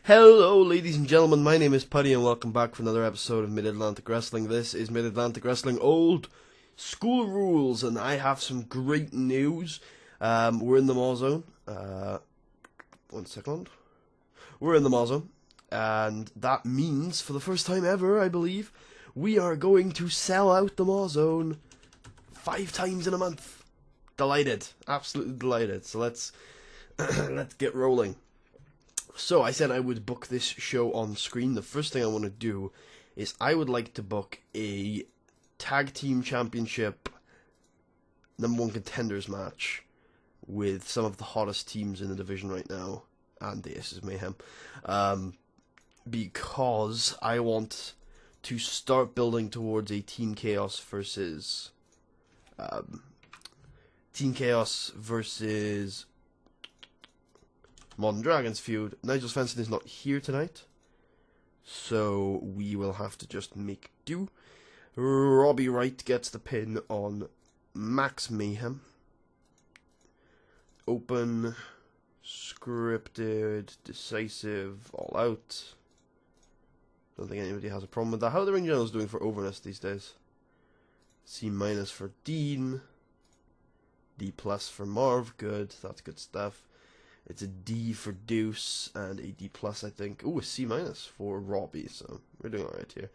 Hello, ladies and gentlemen, my name is Putty, and welcome back for another episode of Mid-Atlantic Wrestling. This is Mid-Atlantic Wrestling Old School Rules, and I have some great news. We're in the Maw Zone. One second. We're in the Maw Zone, and that means, for the first time ever, I believe, we are going to sell out the Maw Zone 5 times in a month. Delighted. Absolutely delighted. So let's get rolling. So I said I would book this show on screen. The first thing I want to do is I would like to book a tag team championship #1 contenders match with some of the hottest teams in the division right now, and the Aces of Mayhem, because I want to start building towards a Team Chaos versus Modern Dragons feud. Nigel Svensson is not here tonight, so we will have to just make do. Robbie Wright gets the pin on Max Mayhem. Open, scripted, decisive, all out. Don't think anybody has a problem with that. How are the ring generals doing for overness these days? C- for Dean. D+ for Marv. Good, that's good stuff. It's a D for Deuce and a D+, I think. Ooh, a C- for Robbie, so we're doing alright here.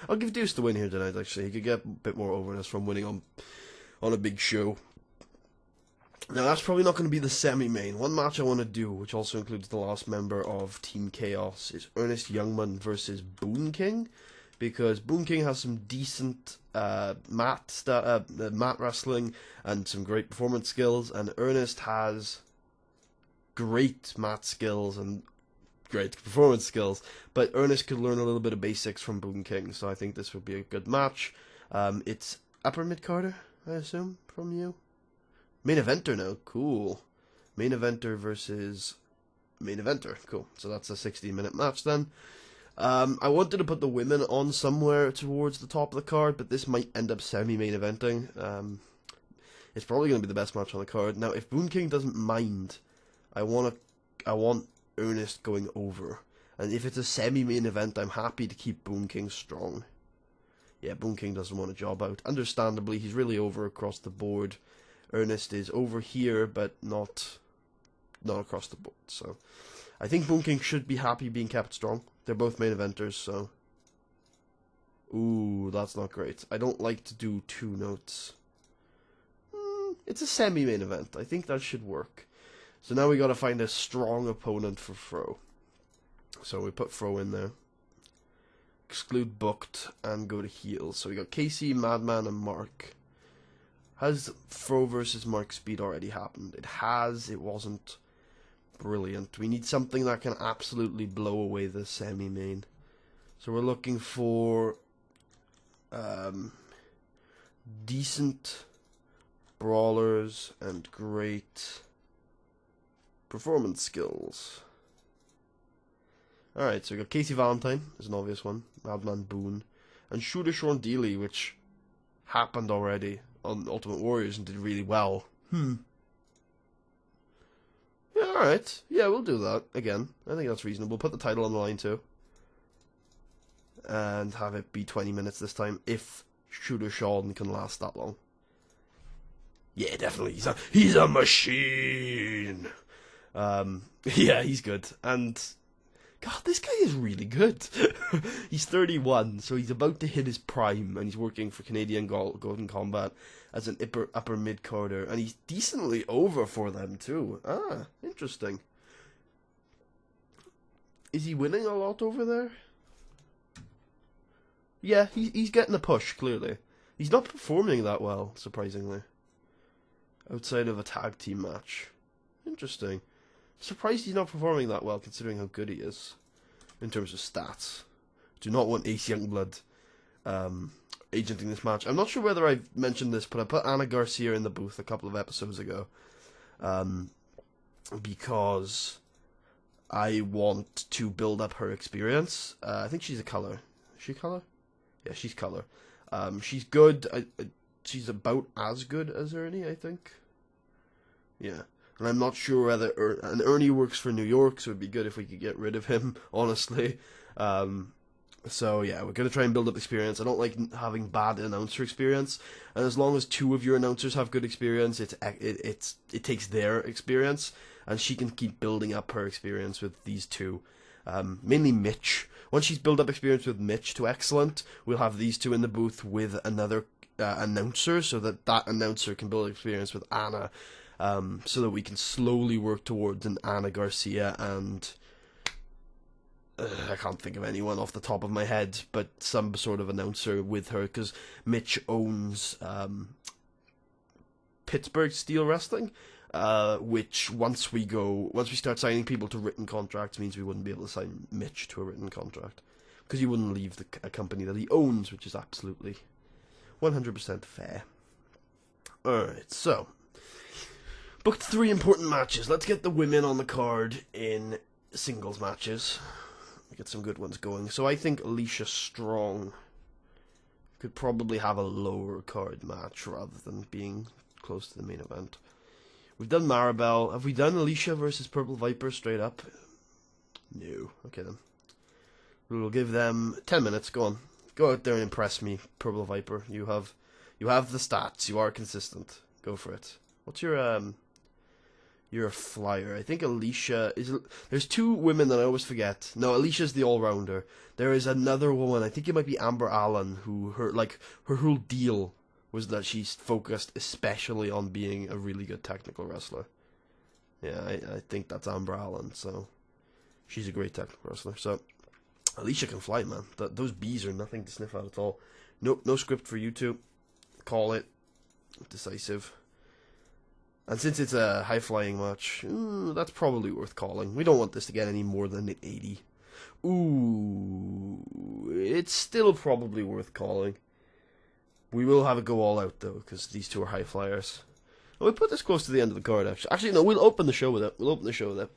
I'll give Deuce the win here tonight, actually. He could get a bit more overness from winning on a big show. Now, that's probably not going to be the semi-main. One match I want to do, which also includes the last member of Team Chaos, is Ernest Youngman versus Boone King, because Boone King has some decent mat wrestling and some great performance skills, and Ernest has great mat skills and great performance skills, but Ernest could learn a little bit of basics from Boone King, so I think this would be a good match. It's upper mid-carder, I assume, from you. Main eventer now, cool. Main eventer versus main eventer, cool. So that's a 60-minute match then. I wanted to put the women on somewhere towards the top of the card, but this might end up semi-main eventing. It's probably going to be the best match on the card. Now, if Boone King doesn't mind, I want Ernest going over, and if it's a semi-main event, I'm happy to keep Boone King strong. Yeah, Boone King doesn't want to job out. Understandably, he's really over across the board. Ernest is over here, but not across the board. So, I think Boone King should be happy being kept strong. They're both main eventers, so. Ooh, that's not great. I don't like to do 2 notes. It's a semi-main event. I think that should work. So now we gotta find a strong opponent for Fro. So we put Fro in there. Exclude booked and go to heels. So we got Casey, Madman, and Mark. Has Fro versus Mark Speed already happened? It has. It wasn't brilliant. We need something that can absolutely blow away the semi-main. So we're looking for decent brawlers and great performance skills. Alright, so we got Casey Valentine, is an obvious one. Madman Boone. And Shooter Sean Dealey, which happened already on Ultimate Warriors and did really well. Yeah, alright. Yeah, we'll do that again. I think that's reasonable. Put the title on the line too. And have it be 20 minutes this time, if Shooter Sean can last that long. Yeah, definitely. He's a machine! Yeah, he's good. And, God, this guy is really good. He's 31, so he's about to hit his prime, and he's working for Canadian Golden Combat as an upper mid-carder, and he's decently over for them, too. Ah, interesting. Is he winning a lot over there? Yeah, he's getting a push, clearly. He's not performing that well, surprisingly. Outside of a tag team match. Interesting. Surprised he's not performing that well, considering how good he is in terms of stats. Do not want Ace Youngblood agenting this match. I'm not sure whether I've mentioned this, but I put Anna Garcia in the booth a couple of episodes ago, because I want to build up her experience. I think she's a color. Is she color? Yeah, she's color. She's good. She's about as good as Ernie, I think. Yeah. And I'm not sure whether and Ernie works for New York, so it'd be good if we could get rid of him, honestly. So yeah, we're going to try and build up experience. I don't like having bad announcer experience, and as long as two of your announcers have good experience, it takes their experience, and she can keep building up her experience with these two. Mainly Mitch. Once she's built up experience with Mitch to excellent, we'll have these two in the booth with another announcer, so that announcer can build experience with Anna, so that we can slowly work towards an Anna Garcia and I can't think of anyone off the top of my head, but some sort of announcer with her, because Mitch owns Pittsburgh Steel Wrestling, which once we start signing people to written contracts, means we wouldn't be able to sign Mitch to a written contract, because he wouldn't leave a company that he owns, which is absolutely 100% fair. Alright, so booked 3 important matches. Let's get the women on the card in singles matches. Get some good ones going. So I think Alicia Strong could probably have a lower card match rather than being close to the main event. We've done Maribel. Have we done Alicia versus Purple Viper straight up? No. Okay then. We'll give them 10 minutes. Go on. Go out there and impress me, Purple Viper. You have the stats. You are consistent. Go for it. What's your flyer? I think Alicia is... There's 2 women that I always forget. No, Alicia's the all-rounder. There is another woman, I think it might be Amber Allen, who her whole deal was that she's focused especially on being a really good technical wrestler. Yeah, I think that's Amber Allen, so she's a great technical wrestler. So Alicia can fly, man. Those bees are nothing to sniff at at all. Nope, no script for you two. Call it. Decisive. And since it's a high-flying match, that's probably worth calling. We don't want this to get any more than an 80. Ooh, it's still probably worth calling. We will have it go all out, though, because these two are high flyers. And we put this close to the end of the card, actually. Actually, no, we'll open the show with it.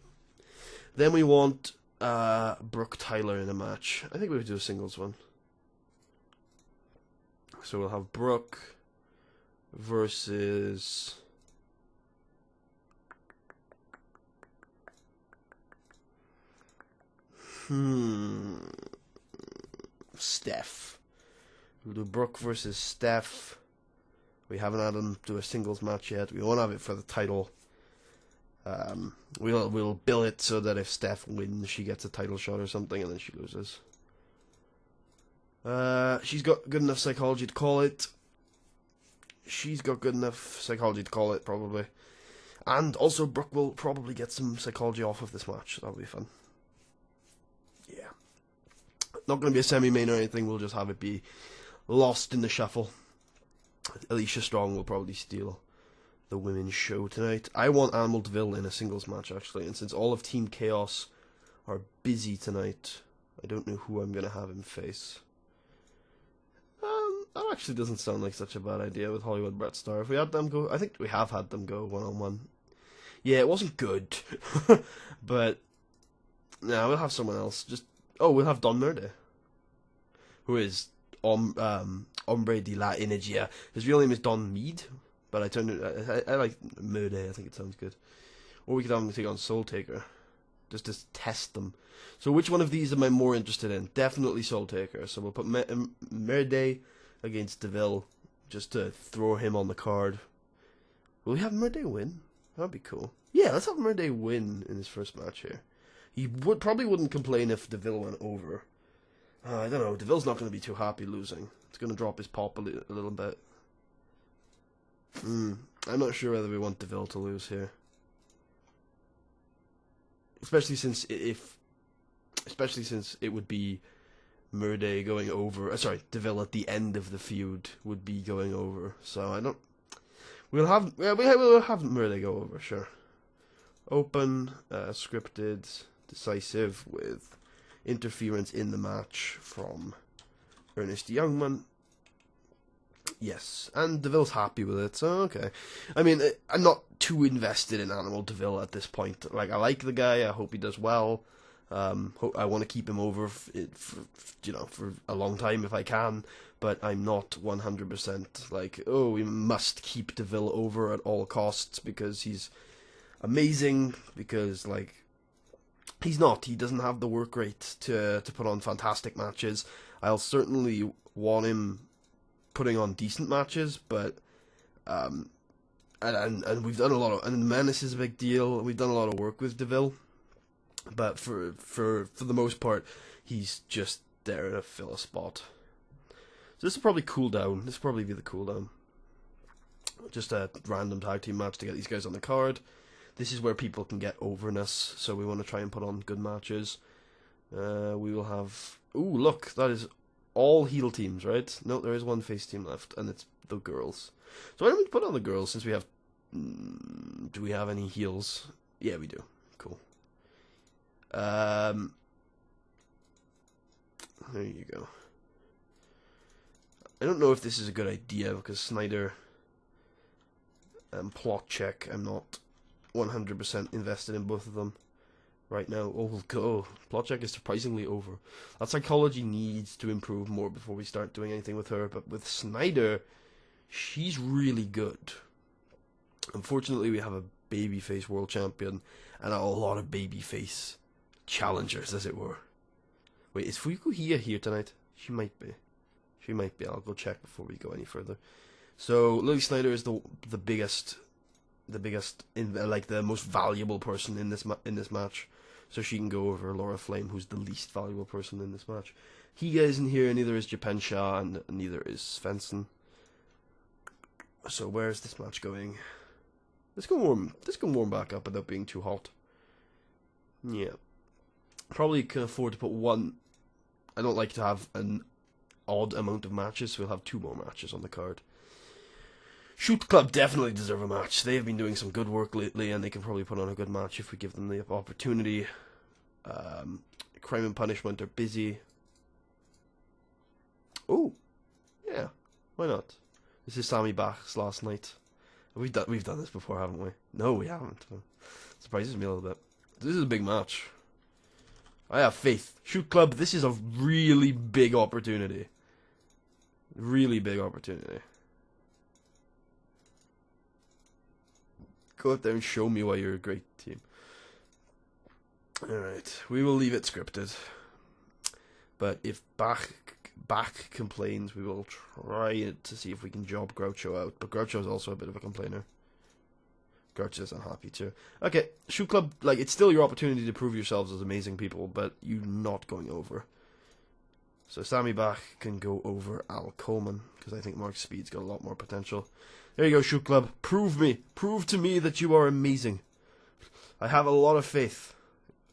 Then we want Brooke Tyler in a match. I think we would do a singles one. So we'll have Brooke versus... Steph. We'll do Brooke versus Steph. We haven't had them do a singles match yet. We won't have it for the title. We'll bill it so that if Steph wins, she gets a title shot or something, and then she loses. She's got good enough psychology to call it. Probably. And also, Brooke will probably get some psychology off of this match. That'll be fun. Yeah. Not going to be a semi-main or anything. We'll just have it be lost in the shuffle. Alicia Strong will probably steal the women's show tonight. I want Animal Deville in a singles match, actually. And since all of Team Chaos are busy tonight, I don't know who I'm going to have him face. That actually doesn't sound like such a bad idea with Hollywood Brett Starr. If we had them go... I think we have had them go one-on-one. Yeah, it wasn't good. But... nah, we'll have someone else. We'll have Don Murde, who is Hombre de la Energia. His real name is Don Mead, but I like Murde. I think it sounds good. Or we could have him take on Soul Taker, just to test them. So which one of these am I more interested in? Definitely Soul Taker. So we'll put Murde against Deville, just to throw him on the card. Will we have Murde win? That'd be cool. Yeah, let's have Murde win in his first match here. He probably wouldn't complain if Deville went over. I don't know. Deville's not going to be too happy losing. It's going to drop his pop a little bit. I'm not sure whether we want Deville to lose here. Especially since it would be Murde going over. Deville at the end of the feud would be going over. So I don't. We'll have Murde go over, sure. Open, scripted, decisive with interference in the match from Ernest Youngman. Yes, and Deville's happy with it, so okay. I mean, I'm not too invested in Animal Deville at this point. Like, I like the guy, I hope he does well. I want to keep him over for a long time if I can, but I'm not 100% like, oh, we must keep Deville over at all costs because he's amazing because, like, he's not. He doesn't have the work rate to put on fantastic matches. I'll certainly want him putting on decent matches, but and we've done a lot of, and Menace is a big deal. We've done a lot of work with DeVille, but for the most part, he's just there to fill a spot. So this will probably cool down. This will probably be the cooldown. Just a random tag team match to get these guys on the card. This is where people can get overness, so we want to try and put on good matches. We will have... Ooh, look, that is all heel teams, right? No, there is one face team left, and it's the girls. So why don't we put on the girls, since we have... do we have any heels? Yeah, we do. Cool. There you go. I don't know if this is a good idea, because Snyder and Plot Check, I'm not 100% invested in both of them right now. Oh, go. Plot Check is surprisingly over. That psychology needs to improve more before we start doing anything with her, but with Snyder, she's really good. Unfortunately, we have a babyface world champion and a lot of babyface challengers, as it were. Wait, is Fukuhia here tonight? She might be. She might be. I'll go check before we go any further. So Lily Snyder is the biggest, like the most valuable person in this match. So she can go over Laura Flame, who's the least valuable person in this match. Higa isn't here, neither is Japan Shah, and neither is Svensson. So where's this match going? This can warm back up without being too hot. Yeah, probably can afford to put one. I don't like to have an odd amount of matches, so we'll have 2 more matches on the card. Shoot Club definitely deserve a match. They have been doing some good work lately, and they can probably put on a good match if we give them the opportunity. Crime and Punishment are busy. Oh, yeah, why not? This is Sammy Bach's last night. We've done this before, haven't we? No, we haven't. Surprises me a little bit. This is a big match. I have faith. Shoot Club, this is a really big opportunity. Really big opportunity. Go out there and show me why you're a great team. Alright, we will leave it scripted. But if Bach complains, we will try to see if we can job Groucho out. But Groucho is also a bit of a complainer. Groucho's unhappy too. Okay, Shoot Club, like, it's still your opportunity to prove yourselves as amazing people, but you're not going over. So Sammy Bach can go over Al Coleman, because I think Mark Speed's got a lot more potential. There you go, Shoot Club. Prove to me that you are amazing. I have a lot of faith.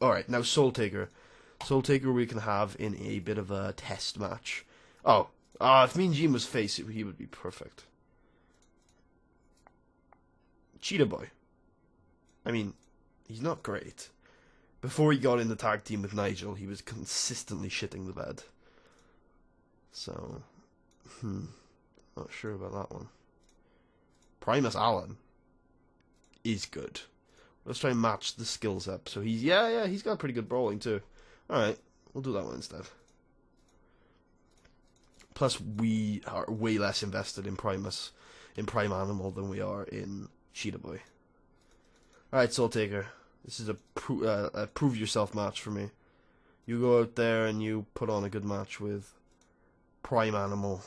Alright, now Soul Taker. Soul Taker we can have in a bit of a test match. Oh, if Mean Gene was face, he would be perfect. Cheetah Boy. I mean, he's not great. Before he got in the tag team with Nigel, he was consistently shitting the bed. So, not sure about that one. Primus Allen is good. Let's try and match the skills up. So he's got pretty good brawling too. Alright, we'll do that one instead. Plus, we are way less invested in Prime Animal than we are in Cheetah Boy. Alright, Soul Taker. This is a prove yourself match for me. You go out there and you put on a good match with Prime Animal,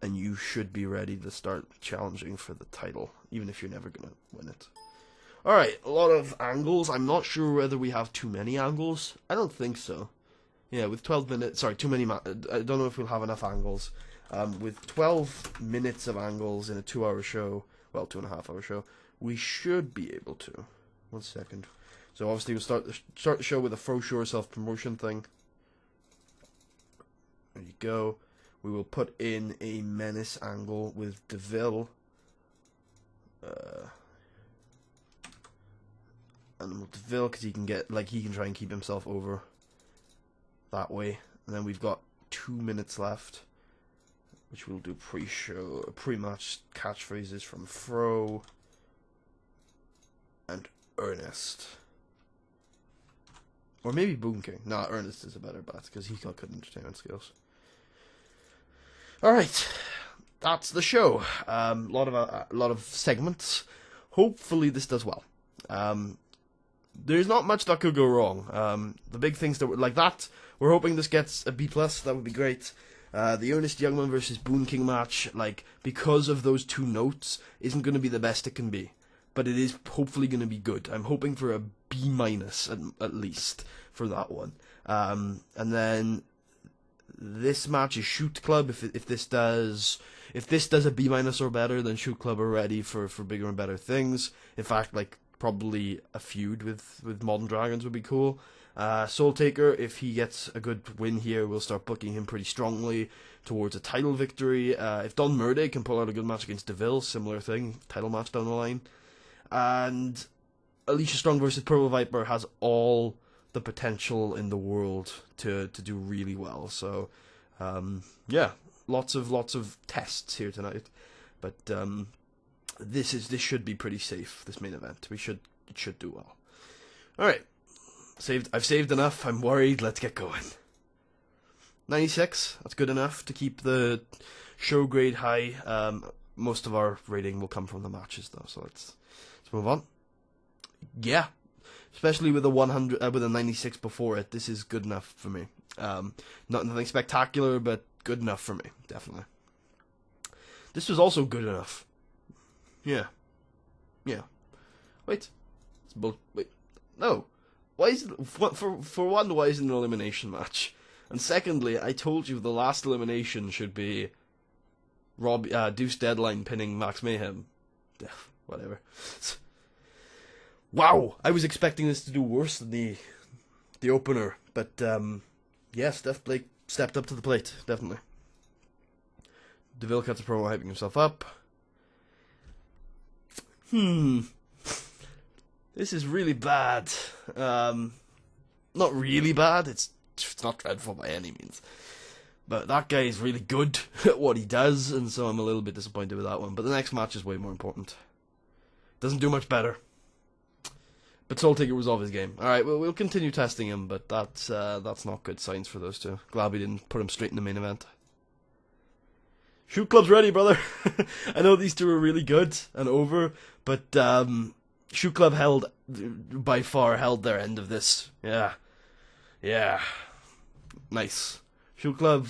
and you should be ready to start challenging for the title, even if you're never going to win it. Alright, a lot of angles. I'm not sure whether we have too many angles. I don't think so. Yeah, with 12 minutes... Sorry, too many... I don't know if we'll have enough angles. With 12 minutes of angles in a 2-hour show... Well, 2.5-hour show... We should be able to. 1 second. So obviously we'll start the show with a Fro Sure self-promotion thing. There you go. We will put in a Menace angle with DeVille. And with DeVille, because he can try and keep himself over that way. And then we've got 2 minutes left, which we'll do pre-match catchphrases from Fro and Ernest. Or maybe Boom King. Nah, Ernest is a better bet, because he's got good entertainment skills. Alright, that's the show. A lot of segments. hopefully this does well. There's not much that could go wrong. The big things that like that, we're hoping this gets a B+. That would be great. The Ernest Youngman versus Boon King match, like, because of those two notes, isn't going to be the best it can be. But it is hopefully going to be good. I'm hoping for a B- at least for that one. And then this match is Shoot Club. If this does a B- or better, then Shoot Club are ready for bigger and better things. In fact, like, probably a feud with Modern Dragons would be cool. Soul Taker, if he gets a good win here, we'll start booking him pretty strongly towards a title victory. If Don Murday can pull out a good match against DeVille, similar thing, title match down the line. And Alicia Strong versus Purple Viper has all the potential in the world to do really well. So, yeah, lots of tests here tonight. But this should be pretty safe, this main event. It should do well. Alright. I've saved enough. I'm worried. Let's get going. 96. That's good enough to keep the show grade high. Most of our rating will come from the matches, though. So let's move on. Yeah, especially with a 100, with a 96 before it. This is good enough for me. Nothing spectacular, but good enough for me. Definitely. This was also good enough. Yeah. Wait. Wait. No. Why is it, for one, why is it an elimination match? And secondly, I told you the last elimination should be Deuce Deadline pinning Max Mayhem. Whatever. Wow! I was expecting this to do worse than the opener, but yeah, Steph Blake stepped up to the plate, definitely. DeVille cuts a promo hyping himself up. This is really bad. Not really bad. It's not dreadful by any means. But that guy is really good at what he does, and so I'm a little bit disappointed with that one. But the next match is way more important. Doesn't do much better. But Soul Taker was off his game. Alright, well, we'll continue testing him, but that's not good signs for those two. Glad we didn't put him straight in the main event. Shoot Club's ready, brother! I know these two are really good and over, but Shoot Club by far held their end of this. Yeah. Nice. Shoot Club,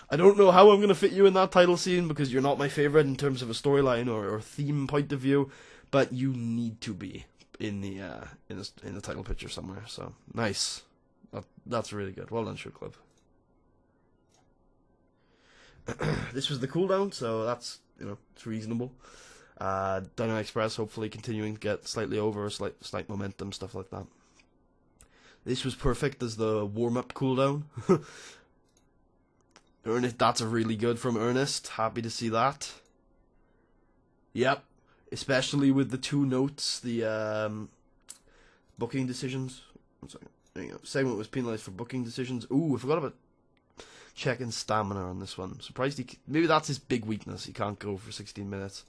I don't know how I'm going to fit you in that title scene, because you're not my favourite in terms of a storyline or theme point of view, but you need to be in the title picture somewhere, so nice. That's really good. Well done, Shoot Club. This was the cooldown, so that's, it's reasonable. Dynamite Express hopefully continuing to get slightly over, slight momentum, stuff like that. This was perfect as the warm-up cooldown. Ernest, that's a really good from Ernest. Happy to see that. Yep. Especially with the two notes, the booking decisions. 1 second. There you go. Segment was penalized for booking decisions. Ooh, I forgot about checking stamina on this one. Surprised maybe that's his big weakness. He can't go for 16 minutes.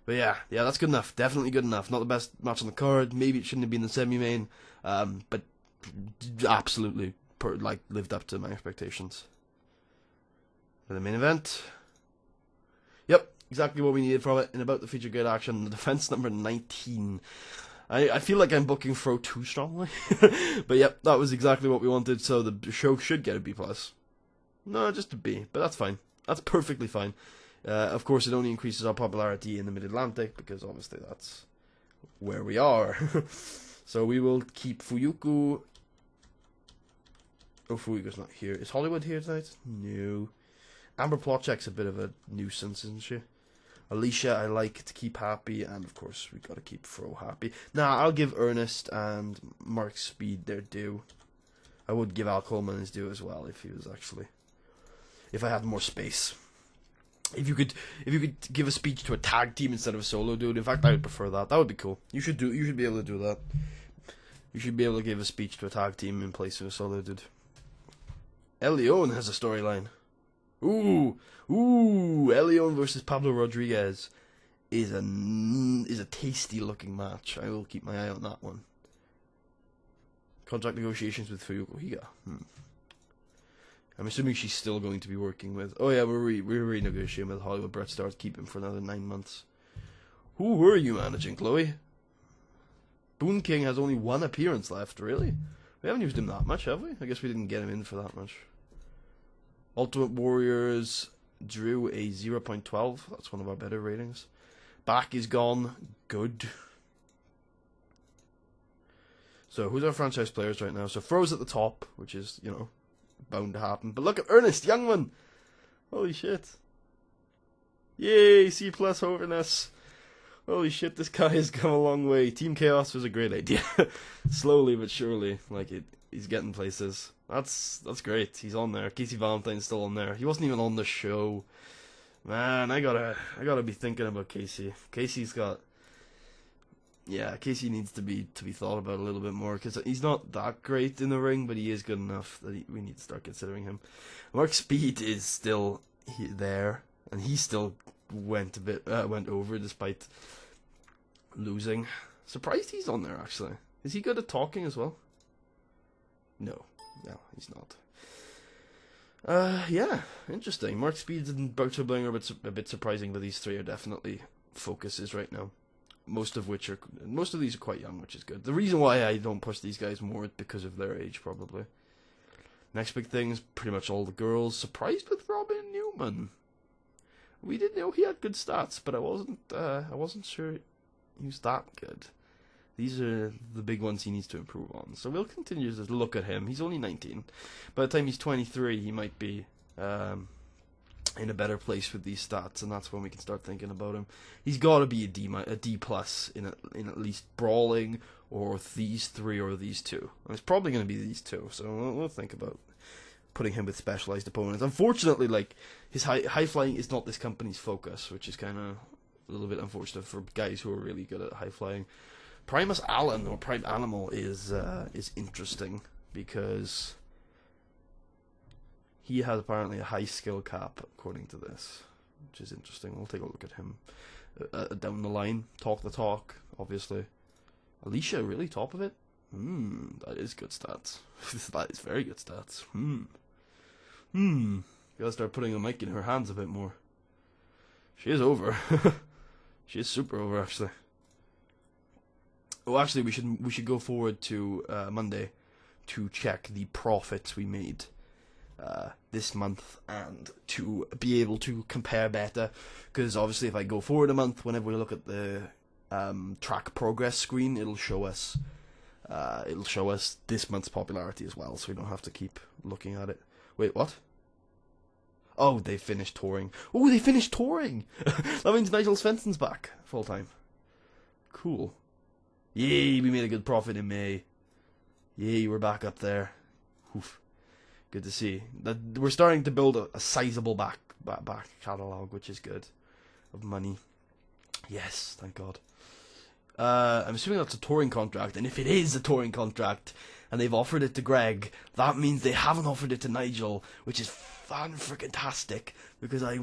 But yeah, that's good enough. Definitely good enough. Not the best match on the card. Maybe it shouldn't have been the semi-main. But absolutely lived up to my expectations. For the main event. Yep, exactly what we needed from it. In about the feature grade action, the defense number 19. I feel like I'm booking Fro too strongly. But yep, that was exactly what we wanted, so the show should get a B+. No, just a B, but that's fine. That's perfectly fine. Of course, it only increases our popularity in the Mid-Atlantic, because obviously that's where we are. So we will keep Fuyuku. Oh, Fuyuku's not here. Is Hollywood here tonight? No. Amber Plotchek's a bit of a nuisance, isn't she? Alicia, I like to keep happy, and of course, we gotta keep Fro happy. Nah, I'll give Ernest and Mark Speed their due. I would give Al Coleman his due as well if I had more space. If you could give a speech to a tag team instead of a solo dude. In fact, I would prefer that. That would be cool. You should be able to do that. You should be able to give a speech to a tag team in place of a solo dude. El Leon has a storyline. Ooh, El Leon versus Pablo Rodriguez is a tasty looking match. I will keep my eye on that one. Contract negotiations with Fuyuko Higa. I'm assuming she's still going to be working with. Oh yeah, we're renegotiating with Hollywood Brett Star to keep him for another 9 months. Who were you managing, Chloe? Boone King has only one appearance left, really? We haven't used him that much, have we? I guess we didn't get him in for that much. Ultimate Warriors drew a 0.12. That's one of our better ratings. Back is gone. Good. So, who's our franchise players right now? So, Fro's at the top, which is, you know, bound to happen. But look at Ernest Youngman! Holy shit. Yay, C+ Hoverness. Holy shit, this guy has come a long way. Team Chaos was a great idea. Slowly but surely, like, he's getting places. That's great. He's on there. Casey Valentine's still on there. He wasn't even on the show. Man, I gotta be thinking about Casey. Casey's got... Yeah, Casey needs to be thought about a little bit more, because he's not that great in the ring, but he is good enough that we need to start considering him. Mark Speed is still there, and he still went over despite losing. Surprised he's on there, actually. Is he good at talking as well? No, he's not. Yeah, interesting. Mark Speed and Boucher Bling are a bit surprising, but these three are definitely focuses right now. Most of these are quite young, which is good. The reason why I don't push these guys more is because of their age, probably. Next big thing is pretty much all the girls. Surprised with Robin Newman. We did know he had good stats, but I wasn't sure he was that good. These are the big ones he needs to improve on. So we'll continue to look at him. He's only 19. By the time he's 23, he might be in a better place with these stats, and that's when we can start thinking about him. He's got to be a D plus in at least brawling, or these three, or these two. And it's probably going to be these two. So we'll think about putting him with specialized opponents. Unfortunately, like, his high flying is not this company's focus, which is kind of a little bit unfortunate for guys who are really good at high flying. Primus Allen, or Prime Animal, is interesting because he has apparently a high skill cap, according to this, which is interesting. We'll take a look at him down the line. Talk the talk, obviously. Alicia, really top of it? That is good stats. That is very good stats. Gotta start putting a mic in her hands a bit more. She is over. She is super over, actually. Oh, actually, we should go forward to Monday to check the profits we made this month, and to be able to compare better, because obviously if I go forward a month, whenever we look at the track progress screen, it'll show us this month's popularity as well, so we don't have to keep looking at it. Wait, what? Oh, they finished touring. Oh, they finished touring! That means Nigel Svensson's back full time. Cool. Yay, we made a good profit in May. Yay, we're back up there. Oof. Good to see. That we're starting to build a sizable back catalogue, which is good. Of money. Yes, thank God. I'm assuming that's a touring contract, and if it is a touring contract, and they've offered it to Greg, that means they haven't offered it to Nigel, which is fan-freaking-tastic, because I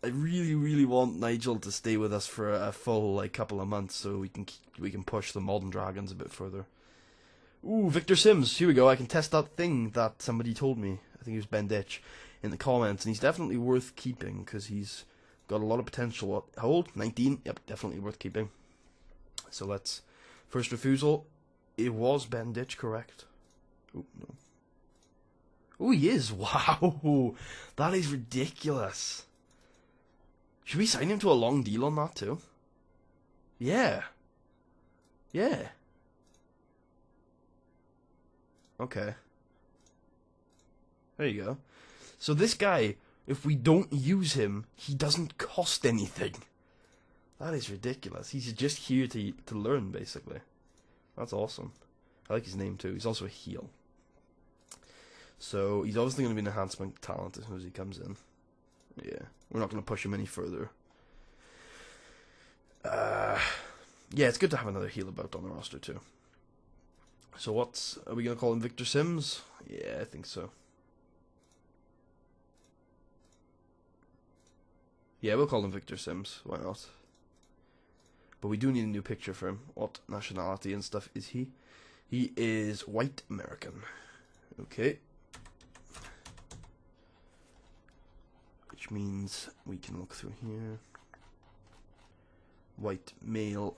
really, really want Nigel to stay with us for a full couple of months, so we can push the Modern Dragons a bit further. Ooh, Victor Sims. Here we go. I can test that thing that somebody told me. I think it was Ben Ditch in the comments, and he's definitely worth keeping because he's got a lot of potential. How old? 19. Yep, definitely worth keeping. So let's first refusal. It was Ben Ditch, correct? Oh no. Oh, he is. Wow, that is ridiculous. Should we sign him to a long deal on that too? Yeah. Yeah. Okay. There you go. So this guy, if we don't use him, he doesn't cost anything. That is ridiculous. He's just here to learn, basically. That's awesome. I like his name too. He's also a heel. So he's obviously going to be an enhancement talent as soon as he comes in. Yeah. We're not going to push him any further. Yeah, it's good to have another heel about on the roster too. So are we going to call him Victor Sims? Yeah, I think so. Yeah, we'll call him Victor Sims. Why not? But we do need a new picture for him. What nationality and stuff is he? He is white American. Okay. Which means we can look through here. white male.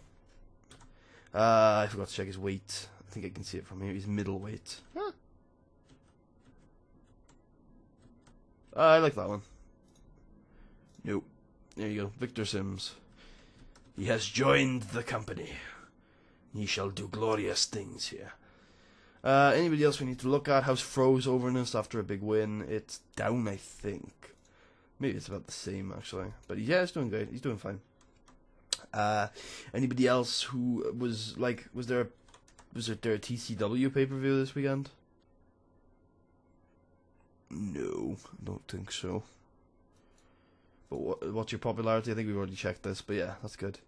I forgot to check his weight. I think I can see it from here. He's middleweight. Huh. I like that one. Nope. There you go. Victor Sims. He has joined the company. He shall do glorious things here. Anybody else we need to look at? How's Fro's overness after a big win? It's down, I think. Maybe it's about the same, actually. But yeah, he's doing good. He's doing fine. Anybody else who was like... Was there a TCW pay-per-view this weekend? No, I don't think so. But what's your popularity? I think we've already checked this, but yeah, that's good.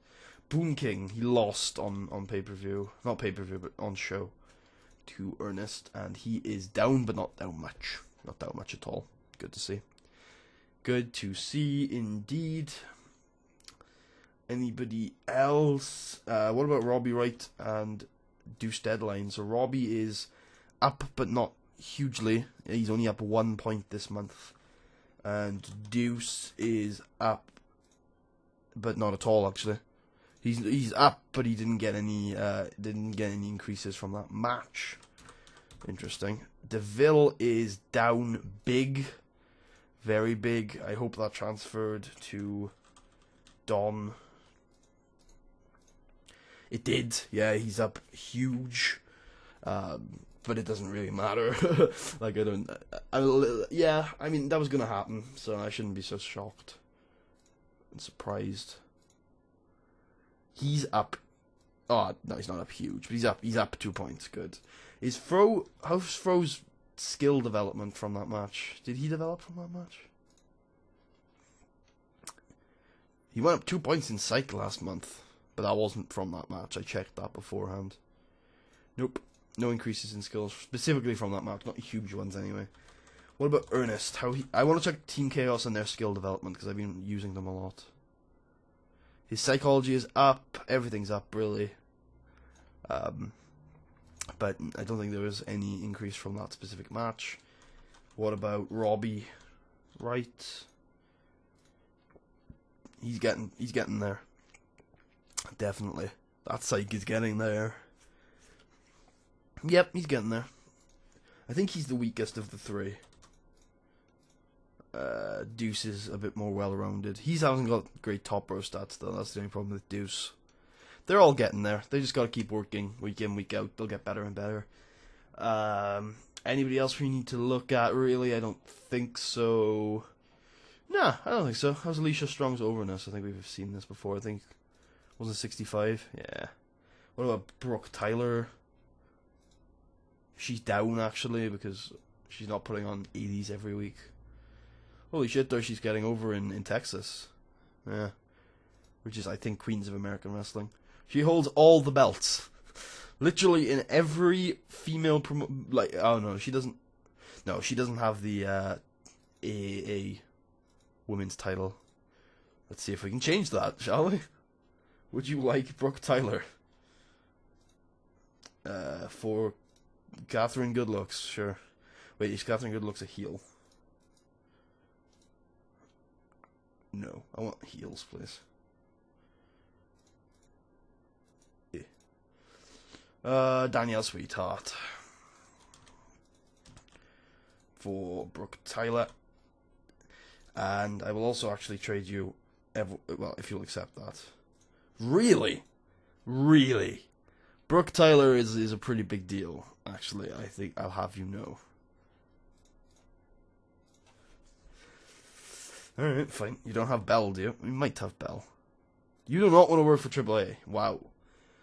Boom King, he lost on pay-per-view. Not pay-per-view, but on show. To Ernest, and he is down, but not down much. Not down much at all. Good to see. Good to see, indeed. Anybody else? What about Robbie Wright and Deuce Deadline? So Robbie is up, but not hugely. He's only up 1 point this month. And Deuce is up, but not at all, actually. He's up, but he didn't get any increases from that match. Interesting. DeVille is down big, very big. I hope that transferred to Don. It did. Yeah, he's up huge. But it doesn't really matter. Like, yeah, I mean, that was gonna happen, so I shouldn't be so shocked and surprised. He's up. Oh, no, he's not up huge, but he's up 2 points. Good. How's Fro's skill development from that match? Did he develop from that match? He went up 2 points in Psych last month, but that wasn't from that match. I checked that beforehand. Nope. No increases in skills, specifically from that match. Not huge ones, anyway. What about Ernest? I want to check Team Chaos and their skill development, because I've been using them a lot. His psychology is up. Everything's up, really. But I don't think there was any increase from that specific match. What about Robbie Wright? He's getting there. Definitely. That psych is getting there. Yep, he's getting there. I think he's the weakest of the three. Deuce is a bit more well-rounded. He hasn't got great top row stats, though. That's the only problem with Deuce. They're all getting there. They just got to keep working week in, week out. They'll get better and better. Anybody else we need to look at, really? I don't think so. Nah, I don't think so. How's Alicia Strong's overness? I think we've seen this before. I think... Was it 65? Yeah. What about Brooke Tyler? She's down, actually, because she's not putting on 80s every week. Holy shit, though, she's getting over in Texas. Yeah. Which is, I think, Queens of American Wrestling. She holds all the belts. Literally in every female oh, no, she doesn't... No, she doesn't have the AAA women's title. Let's see if we can change that, shall we? Would you like Brooke Tyler? For Catherine Goodlooks, sure. Wait, is Catherine Goodlooks a heel? No, I want heels, please. Yeah. Danielle Sweetheart. For Brooke Tyler. And I will also actually trade you... well, if you'll accept that. Really? Really? Brooke Tyler is a pretty big deal, actually. I think I'll have you know. Alright, fine. You don't have Bell, do you? You might have Bell. You do not want to work for AAA. Wow.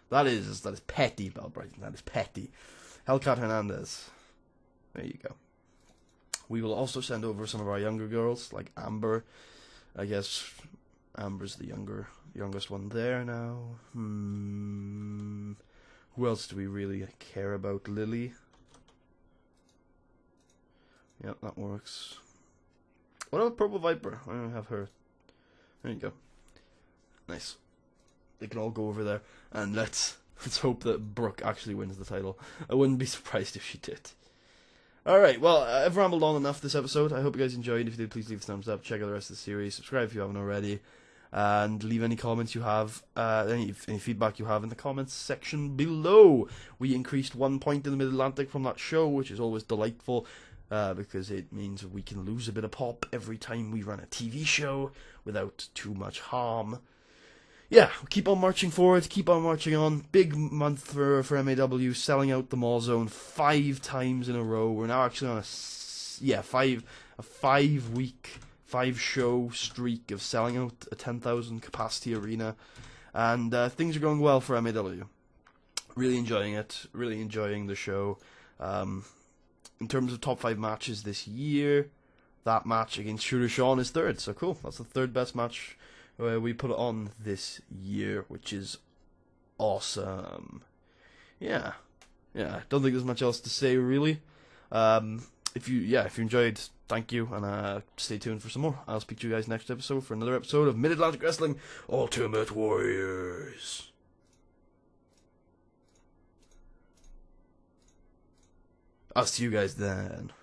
That is petty, Bell Brighton. That is petty. Hellcat Hernandez. There you go. We will also send over some of our younger girls, like Amber. I guess Amber's the youngest one there now. Who else do we really care about? Lily. Yep, that works. What about Purple Viper? I don't have her. There you go. Nice. They can all go over there, and let's hope that Brooke actually wins the title. I wouldn't be surprised if she did. Alright, well, I've rambled on enough this episode. I hope you guys enjoyed. If you did, please leave a thumbs up. Check out the rest of the series. Subscribe if you haven't already. and leave any comments you have, any feedback you have in the comments section below. We increased 1 point in the Mid-Atlantic from that show, which is always delightful, because it means we can lose a bit of pop every time we run a TV show without too much harm. Yeah, keep on marching forward, keep on marching on. Big month for MAW, selling out the Mall Zone 5 times in a row. We're now actually on a 5-week, 5-show streak of selling out a 10,000 capacity arena, and things are going well for MAW. Really enjoying it, really enjoying the show. In terms of top 5 matches this year, that match against Shooter Sean is 3rd, so cool. That's the 3rd best match we put on this year, which is awesome. Yeah, don't think there's much else to say, really. If you enjoyed, thank you, and stay tuned for some more. I'll speak to you guys next episode for another episode of Mid-Atlantic Wrestling Ultimate Warriors. I'll see you guys then.